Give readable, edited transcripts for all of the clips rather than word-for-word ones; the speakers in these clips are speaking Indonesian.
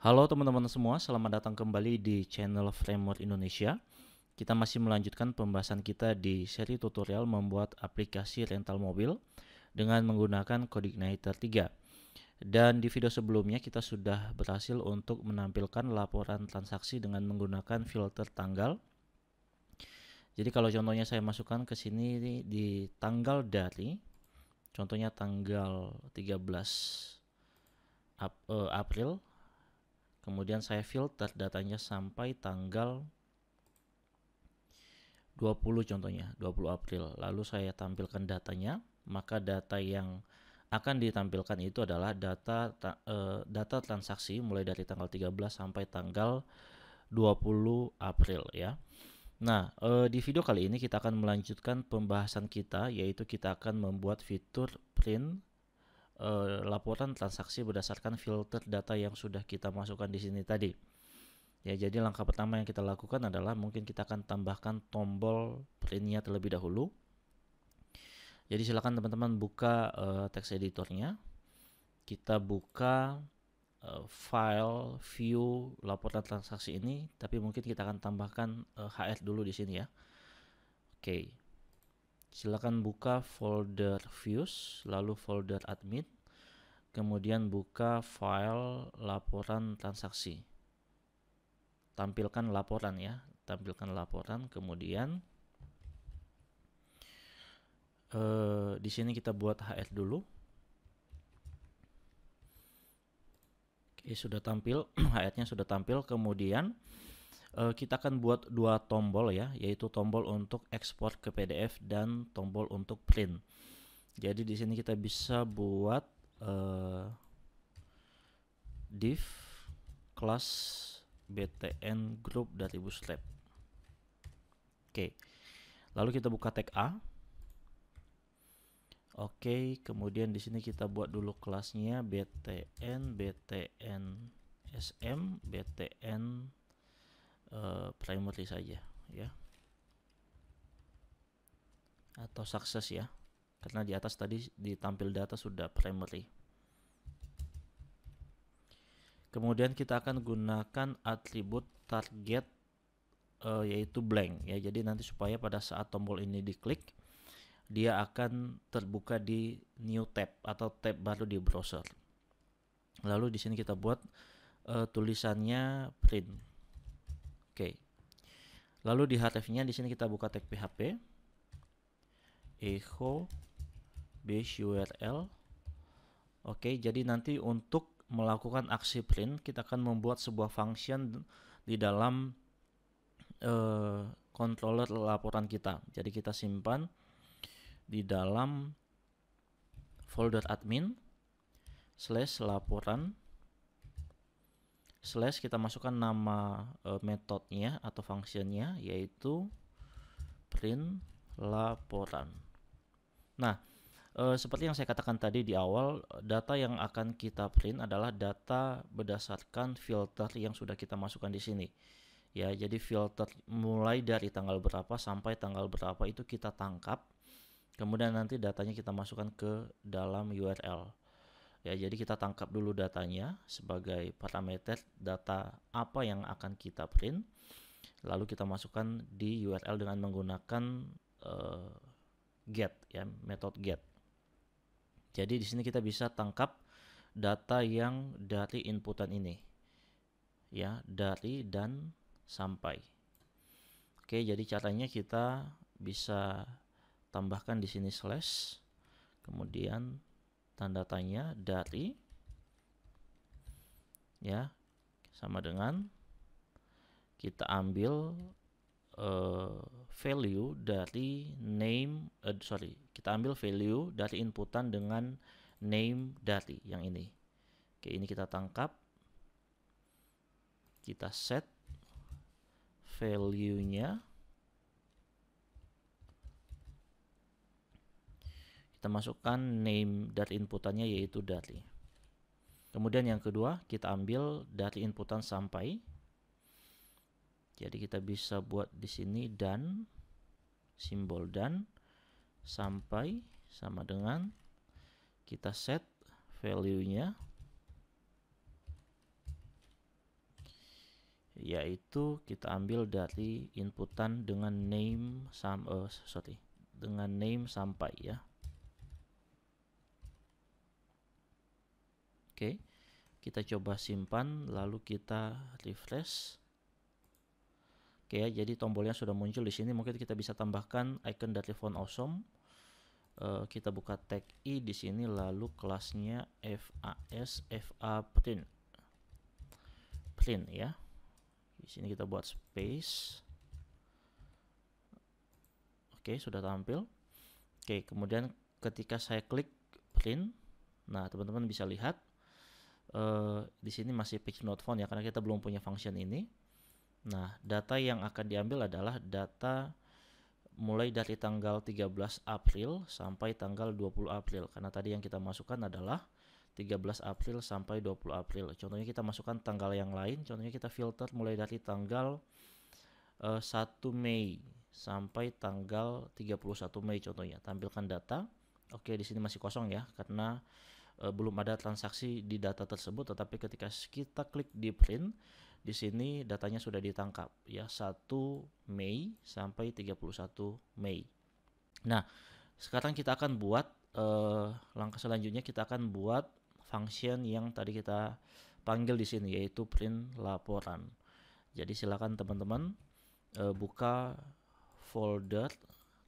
Halo teman-teman semua, selamat datang kembali di channel Framework Indonesia. Kita masih melanjutkan pembahasan kita di seri tutorial membuat aplikasi rental mobil dengan menggunakan Codeigniter 3. Dan di video sebelumnya kita sudah berhasil untuk menampilkan laporan transaksi dengan menggunakan filter tanggal. Jadi kalau contohnya saya masukkan ke sini di tanggal dari, contohnya tanggal 13 April. Kemudian saya filter datanya sampai tanggal 20 contohnya, 20 April. Lalu saya tampilkan datanya, maka data yang akan ditampilkan itu adalah data transaksi mulai dari tanggal 13 sampai tanggal 20 April ya. Nah, di video kali ini kita akan melanjutkan pembahasan kita, yaitu kita akan membuat fitur print laporan transaksi berdasarkan filter data yang sudah kita masukkan di sini tadi. Ya, jadi langkah pertama yang kita lakukan adalah mungkin kita akan tambahkan tombol printnya terlebih dahulu. Jadi silakan teman-teman buka text editornya. Kita buka file view laporan transaksi ini, tapi mungkin kita akan tambahkan HR dulu di sini ya. Oke. Silakan buka folder views, lalu folder admin, kemudian buka file laporan transaksi. Tampilkan laporan ya, tampilkan laporan, kemudian di sini kita buat HR dulu. Oke, sudah tampil, HR-nya sudah tampil. Kemudian kita akan buat dua tombol ya, yaitu tombol untuk ekspor ke PDF dan tombol untuk print. Jadi di sini kita bisa buat div class btn group dari Bootstrap. Oke, lalu kita buka tag A. Oke, kemudian di sini kita buat dulu kelasnya btn, btn sm, btn primary saja ya, atau sukses ya, karena di atas tadi ditampil data sudah primary. Kemudian kita akan gunakan atribut target yaitu blank ya, jadi nanti supaya pada saat tombol ini diklik dia akan terbuka di new tab atau tab baru di browser. Lalu di sini kita buat tulisannya print. Oke. Lalu di href-nya di sini kita buka tag php echo base URL. Oke, jadi nanti untuk melakukan aksi print kita akan membuat sebuah function di dalam controller laporan kita. Jadi kita simpan di dalam folder admin /laporan / kita masukkan nama metodenya atau functionnya, yaitu print laporan. Nah, seperti yang saya katakan tadi di awal, data yang akan kita print adalah data berdasarkan filter yang sudah kita masukkan di sini. Ya, jadi filter mulai dari tanggal berapa sampai tanggal berapa itu kita tangkap. Kemudian nanti datanya kita masukkan ke dalam URL. Ya, jadi kita tangkap dulu datanya sebagai parameter data apa yang akan kita print. Lalu kita masukkan di URL dengan menggunakan get ya, metode get. Jadi di sini kita bisa tangkap data yang dari inputan ini. Ya, dari dan sampai. Oke, jadi caranya kita bisa tambahkan di sini slash, kemudian tanda tanya dari, ya, sama dengan kita ambil value dari name, kita ambil value dari inputan dengan name dari yang ini. Oke, ini kita tangkap, kita set value-nya. Kita masukkan name dari inputannya yaitu dari. Kemudian yang kedua kita ambil dari inputan sampai. Jadi kita bisa buat di sini dan, simbol dan, sampai sama dengan kita set value-nya. yaitu kita ambil dari inputan dengan name dengan name sampai ya. Oke, kita coba simpan lalu kita refresh. Oke ya, jadi tombolnya sudah muncul di sini. Mungkin kita bisa tambahkan icon dari font awesome. Kita buka tag i di sini, lalu kelasnya fa print ya. Di sini kita buat space. Oke, sudah tampil. Oke, kemudian ketika saya klik print, nah teman-teman bisa lihat di sini masih page not found ya, karena kita belum punya function ini. Nah, data yang akan diambil adalah data mulai dari tanggal 13 April sampai tanggal 20 April, karena tadi yang kita masukkan adalah 13 April sampai 20 April. Contohnya kita masukkan tanggal yang lain, contohnya kita filter mulai dari tanggal 1 Mei sampai tanggal 31 Mei contohnya. Tampilkan data. Oke, di sini masih kosong ya, karena belum ada transaksi di data tersebut, tetapi ketika kita klik di print, di sini datanya sudah ditangkap ya, 1 Mei sampai 31 Mei. Nah, sekarang kita akan buat langkah selanjutnya, kita akan buat function yang tadi kita panggil di sini, yaitu print laporan. Jadi silakan teman-teman buka folder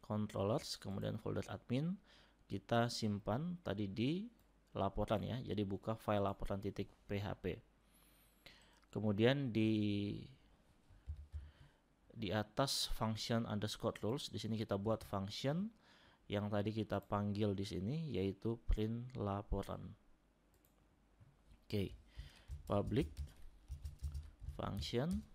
controllers, kemudian folder admin, kita simpan tadi di laporan ya. Jadi buka file laporan.php. Kemudian di atas function underscore rules, di sini kita buat function yang tadi kita panggil di sini, yaitu print laporan. Oke, public function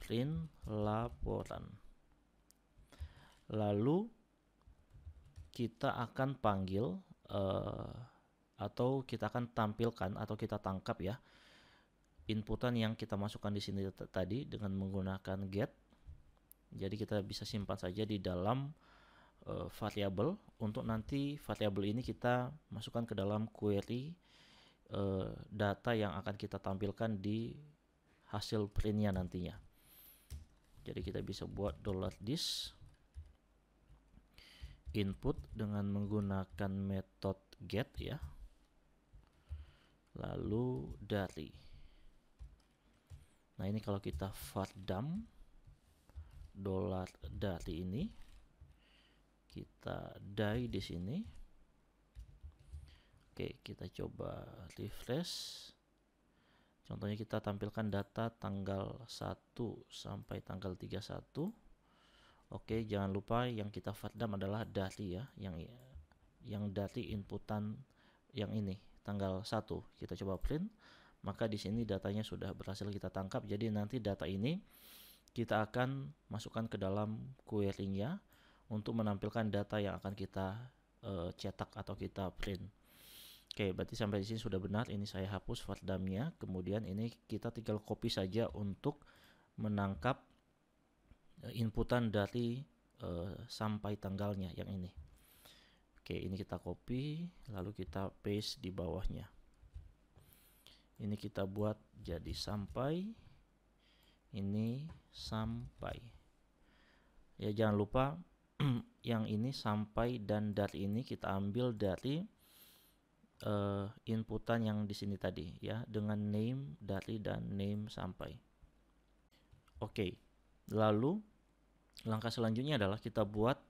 print laporan. Lalu kita akan panggil atau kita akan tampilkan atau kita tangkap ya inputan yang kita masukkan di sini tadi dengan menggunakan get. Jadi kita bisa simpan saja di dalam variabel, untuk nanti variabel ini kita masukkan ke dalam query data yang akan kita tampilkan di hasil printnya nantinya. Jadi kita bisa buat $this input dengan menggunakan metode get ya, lalu dari. Nah, ini kalau kita var dump $dari ini, kita die di sini. Oke, kita coba refresh. Contohnya kita tampilkan data tanggal 1 sampai tanggal 31. Oke, jangan lupa yang kita var dump adalah dari ya, yang dari inputan yang ini tanggal 1. Kita coba print, maka di sini datanya sudah berhasil kita tangkap. Jadi nanti data ini kita akan masukkan ke dalam query-nya untuk menampilkan data yang akan kita cetak atau kita print. Oke, berarti sampai di sini sudah benar. Ini saya hapus var dump-nya. Kemudian ini kita tinggal copy saja untuk menangkap inputan dari sampai tanggalnya yang ini. Oke, ini kita copy lalu kita paste di bawahnya. Ini kita buat jadi sampai, ini sampai. Ya, jangan lupa yang ini sampai dan dari ini kita ambil dari inputan yang di sini tadi ya, dengan name dari dan name sampai. Oke, lalu langkah selanjutnya adalah kita buat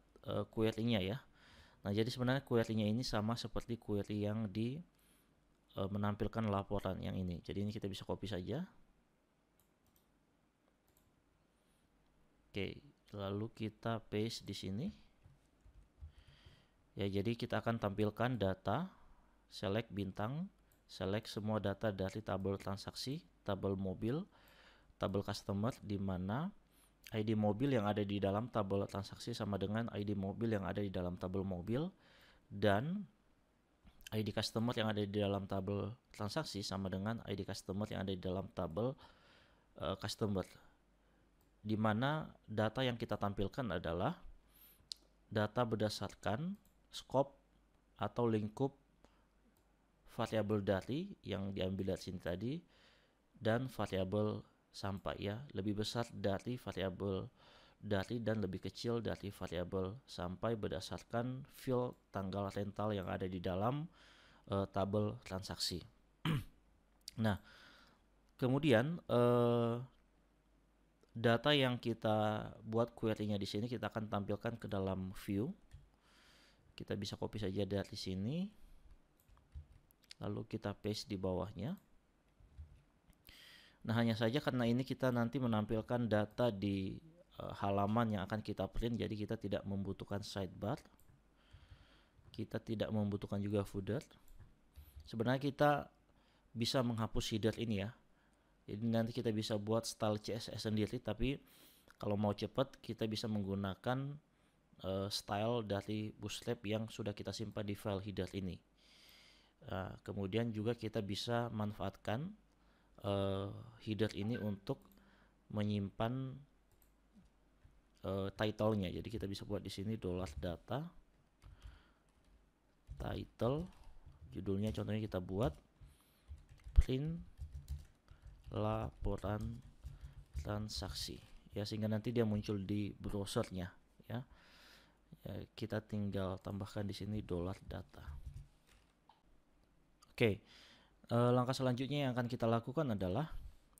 query-nya ya. Nah, jadi sebenarnya query-nya ini sama seperti query yang di menampilkan laporan yang ini. Jadi ini kita bisa copy saja. Oke, lalu kita paste di sini. Ya, jadi kita akan tampilkan data, select bintang, select semua data dari tabel transaksi, tabel mobil, tabel customer, di mana ID mobil yang ada di dalam tabel transaksi sama dengan ID mobil yang ada di dalam tabel mobil, dan ID customer yang ada di dalam tabel transaksi sama dengan ID customer yang ada di dalam tabel customer, di mana data yang kita tampilkan adalah data berdasarkan scope atau lingkup variabel dari yang diambil dari sini tadi, dan variabel sampai ya, lebih besar dari variabel dari dan lebih kecil dari variabel sampai berdasarkan field tanggal rental yang ada di dalam tabel transaksi. Nah, kemudian data yang kita buat query-nya di sini kita akan tampilkan ke dalam view. Kita bisa copy saja dari sini, lalu kita paste di bawahnya. Nah, hanya saja karena ini kita nanti menampilkan data di halaman yang akan kita print, jadi kita tidak membutuhkan sidebar, kita tidak membutuhkan juga footer. Sebenarnya kita bisa menghapus header ini ya, jadi nanti kita bisa buat style CSS sendiri, tapi kalau mau cepat kita bisa menggunakan style dari Bootstrap yang sudah kita simpan di file header ini. Kemudian juga kita bisa manfaatkan header ini untuk menyimpan title-nya. Jadi kita bisa buat di sini $data title, judulnya contohnya kita buat print laporan transaksi ya, sehingga nanti dia muncul di browsernya ya. Kita tinggal tambahkan di sini $data. Oke, langkah selanjutnya yang akan kita lakukan adalah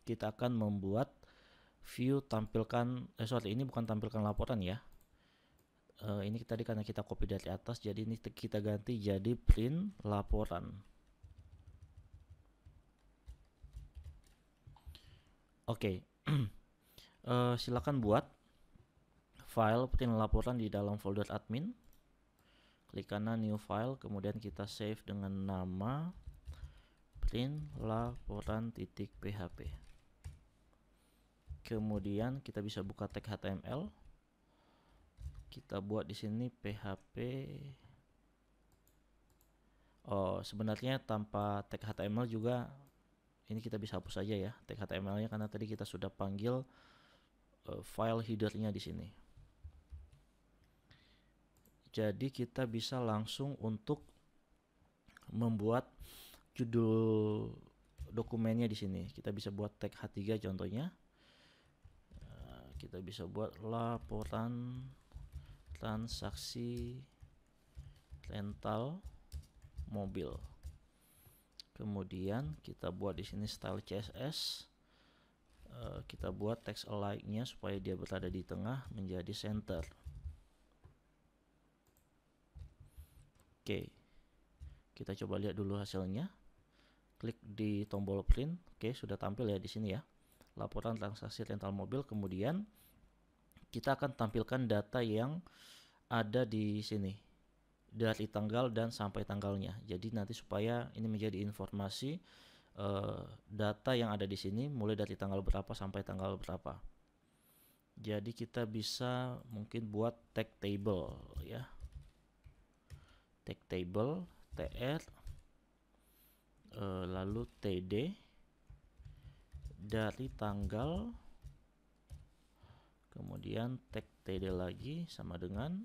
kita akan membuat view tampilkan ini bukan tampilkan laporan ya. Ini tadi karena kita copy dari atas, jadi ini kita ganti jadi print laporan. Oke. Silakan buat file print laporan di dalam folder admin, klik kanan new file, kemudian kita save dengan nama print laporan.php. Kemudian kita bisa buka tag HTML, kita buat di sini PHP. Sebenarnya tanpa tag HTML juga ini kita bisa hapus saja ya tag HTML-nya, karena tadi kita sudah panggil file header-nya di sini. Jadi kita bisa langsung untuk membuat judul dokumennya di sini. Kita bisa buat tag H3 contohnya. Kita bisa buat laporan transaksi rental mobil. Kemudian kita buat di sini style CSS. Kita buat text align-nya supaya dia berada di tengah menjadi center. Oke, kita coba lihat dulu hasilnya. Klik di tombol print. Oke, sudah tampil ya di sini ya, laporan transaksi rental mobil. Kemudian kita akan tampilkan data yang ada di sini dari tanggal dan sampai tanggalnya. Jadi nanti supaya ini menjadi informasi data yang ada di sini mulai dari tanggal berapa sampai tanggal berapa. Jadi kita bisa mungkin buat tag table ya. Tag table tr lalu td dari tanggal, kemudian tag td lagi sama dengan,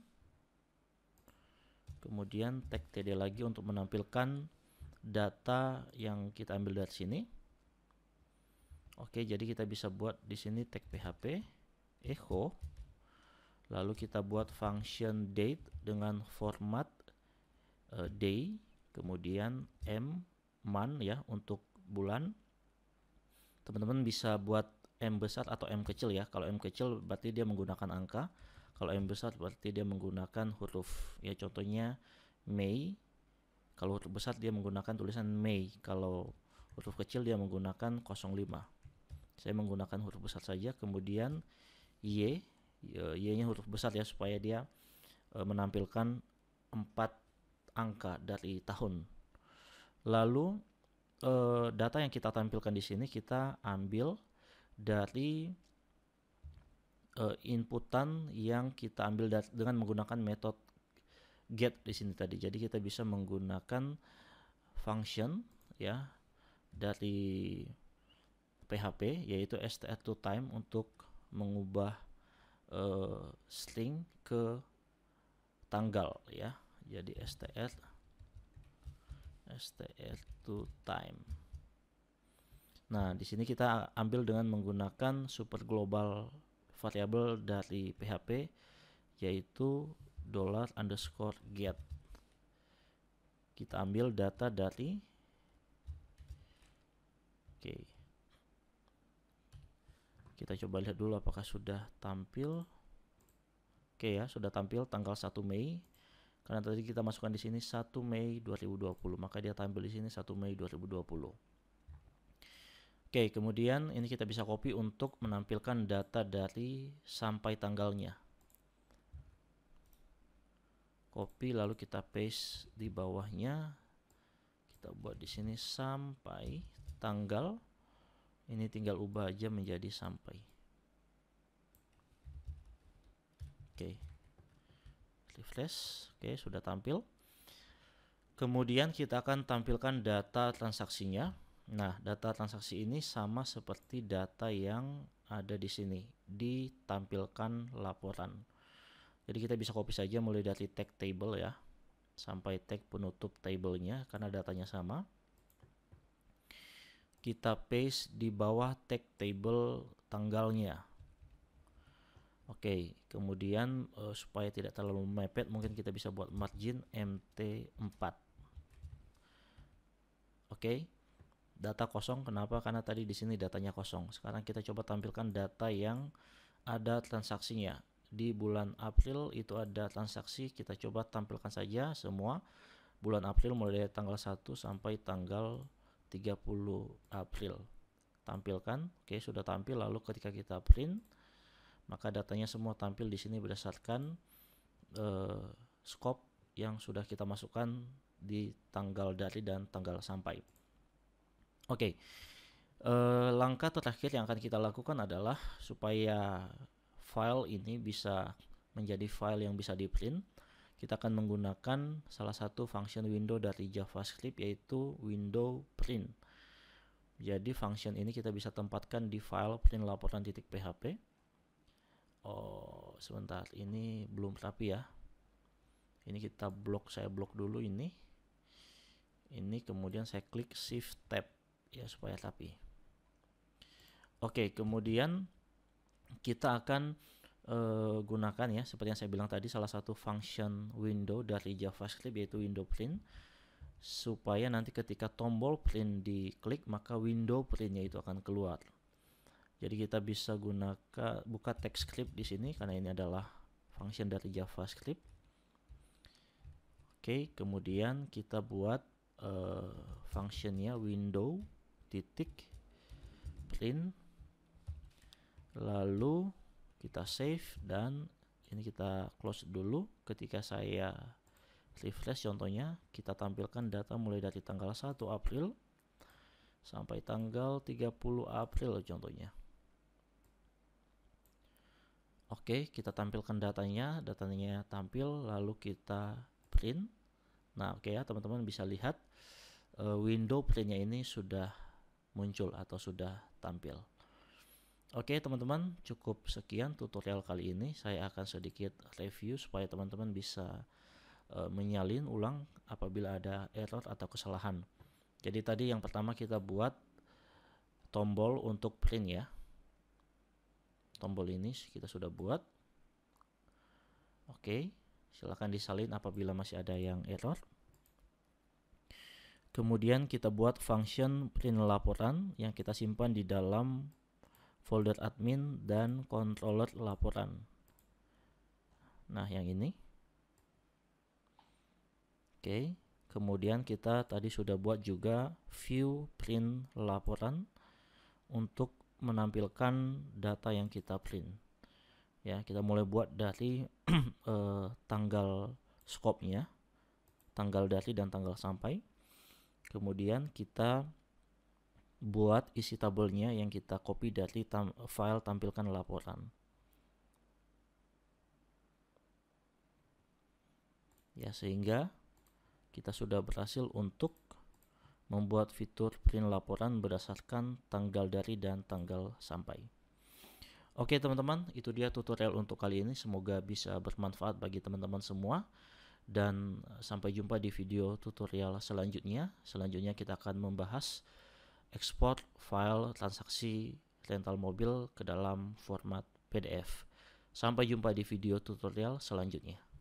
kemudian tag td lagi untuk menampilkan data yang kita ambil dari sini. Oke, jadi kita bisa buat di sini tag php echo, lalu kita buat function date dengan format day, kemudian month ya untuk bulan. Teman-teman bisa buat M besar atau M kecil ya. Kalau M kecil berarti dia menggunakan angka, kalau M besar berarti dia menggunakan huruf ya, contohnya Mei. Kalau huruf besar dia menggunakan tulisan Mei, kalau huruf kecil dia menggunakan 05. Saya menggunakan huruf besar saja. Kemudian Y nya huruf besar ya, supaya dia menampilkan 4 angka dari tahun. Lalu data yang kita tampilkan di sini kita ambil dari inputan yang kita ambil dengan menggunakan metode get di sini tadi. Jadi kita bisa menggunakan function ya dari PHP yaitu str2time untuk mengubah string ke tanggal ya. Jadi str2time. Nah, di sini kita ambil dengan menggunakan super global variable dari PHP, yaitu $_get. Kita ambil data dari kita coba lihat dulu apakah sudah tampil. Ya, sudah tampil tanggal 1 Mei. Karena tadi kita masukkan di sini 1 Mei 2020, maka dia tampil di sini 1 Mei 2020. Kemudian ini kita bisa copy untuk menampilkan data dari sampai tanggalnya. Copy lalu kita paste di bawahnya. Kita buat di sini sampai tanggal. Ini tinggal ubah aja menjadi sampai. Refresh. Sudah tampil. Kemudian kita akan tampilkan data transaksinya. Nah, data transaksi ini sama seperti data yang ada di sini, ditampilkan laporan. Jadi kita bisa copy saja mulai dari tag table ya, sampai tag penutup tablenya karena datanya sama. Kita paste di bawah tag table tanggalnya. Kemudian supaya tidak terlalu mepet, mungkin kita bisa buat margin MT4. Data kosong, kenapa? Karena tadi di sini datanya kosong. Sekarang kita coba tampilkan data yang ada transaksinya. Di bulan April itu ada transaksi, kita coba tampilkan saja semua bulan April mulai dari tanggal 1 sampai tanggal 30 April. Tampilkan. Sudah tampil. Lalu ketika kita print, maka datanya semua tampil di sini berdasarkan scope yang sudah kita masukkan di tanggal dari dan tanggal sampai. Langkah terakhir yang akan kita lakukan adalah supaya file ini bisa menjadi file yang bisa di print. Kita akan menggunakan salah satu function window dari JavaScript, yaitu window print. Jadi function ini kita bisa tempatkan di file print laporan.php. Sebentar, ini belum rapi ya. Ini kita saya blok dulu ini. Kemudian saya klik shift tab ya supaya rapi. Kemudian kita akan gunakan ya, seperti yang saya bilang tadi, salah satu function window dari JavaScript yaitu window print, supaya nanti ketika tombol print diklik maka window printnya itu akan keluar. Jadi kita bisa buka text script di sini karena ini adalah function dari JavaScript. Kemudian kita buat functionnya window titik print, lalu kita save dan ini kita close dulu. Ketika saya refresh contohnya, kita tampilkan data mulai dari tanggal 1 April sampai tanggal 30 April contohnya. Kita tampilkan datanya tampil, lalu kita print. Nah, ya teman-teman bisa lihat window printnya ini sudah muncul atau sudah tampil. Teman-teman, cukup sekian tutorial kali ini. Saya akan sedikit review supaya teman-teman bisa menyalin ulang apabila ada error atau kesalahan. Jadi tadi yang pertama kita buat tombol untuk print ya. Tombol ini kita sudah buat. Silahkan disalin apabila masih ada yang error. Kemudian kita buat function print laporan yang kita simpan di dalam folder admin dan controller laporan. Nah, yang ini. Kemudian kita tadi sudah buat juga view print laporan untuk menampilkan data yang kita print. Ya, kita mulai buat dari tanggal scope-nya, tanggal dari dan tanggal sampai. Kemudian kita buat isi tabelnya yang kita copy dari file tampilkan laporan. Ya, sehingga kita sudah berhasil untuk membuat fitur print laporan berdasarkan tanggal dari dan tanggal sampai. Teman-teman, itu dia tutorial untuk kali ini. Semoga bisa bermanfaat bagi teman-teman semua. Dan sampai jumpa di video tutorial selanjutnya. Selanjutnya kita akan membahas ekspor file transaksi rental mobil ke dalam format PDF. Sampai jumpa di video tutorial selanjutnya.